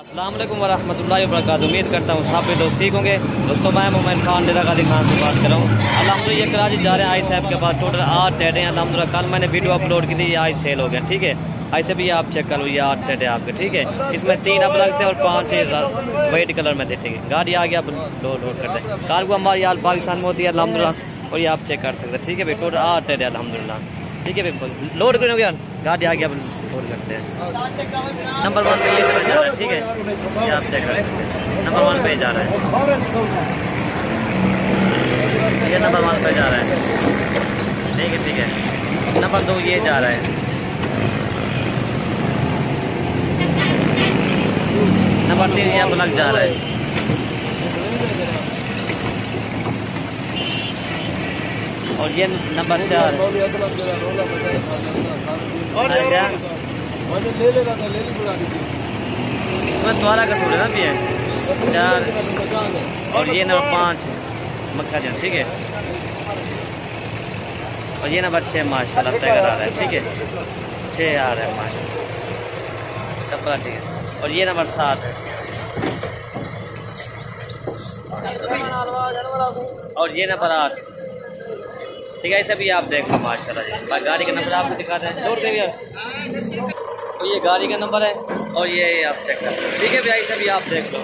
अस्सलाम वालेकुम वरहमतुल्लाहि वबरकातुहू। उम्मीद करता हूँ सब भी दोस्त ठीक होंगे। दोस्तों मैं मोमिन खान डेरा गाजी खान से बात कर रहा हूँ। अल्हम्दुलिल्लाह ये कराची जा रहे हैं आई साहब के पास। टोटल 8 टेडे हैं अल्हम्दुलिल्लाह। कल मैंने वीडियो अपलोड की थी, ये आज सेल हो गया। ठीक है, ऐसे भी आप चेक कर लो, ये 8 टेडे आपके। ठीक है, इसमें 3 अब लगते हैं और 5 वाइट कलर में देते हैं। गाड़ी आ गया, लोड करते हैं। कार को हमारी हाल पाकिस्तान में होती है अल्हम्दुलिल्लाह, और ये आप चेक कर सकते हैं। ठीक है भाई, टोटल 8 टेडे अल्हम्दुलिल्लाह। ठीक है भाई, लोड करोगे यार, गाड़ी आ गया, लोड करते हैं। नंबर 1 पे ये जा रहा है। ठीक है, ये आप चेक कर सकते हैं, नंबर 1 पे जा रहा है। ये नंबर 1 पे जा रहा है। ठीक है ठीक है, नंबर 2 ये जा रहा है। नंबर 3 ये अब लग जा रहा है। और ये नंबर 4 इसमें द्वारा का सूट है ना भी है 4। और ये नंबर 5 मक्का जन। ठीक है, और ये नंबर 6 माशाल्लाह तैयार आ रहा है। ठीक है, 6 आ रहा है माशाल्लाह कपड़ा। ठीक है, और ये नंबर 7 है। और ये नंबर 8। ठीक है, ऐसे भी आप देख लो माशाल्लाह जी। गाड़ी का नंबर आपको दिखाते हैं, जोड़ देंगे। तो ये गाड़ी का नंबर है और ये आप चेक कर लो। ठीक है भैया, ऐसे भी आप देख लो।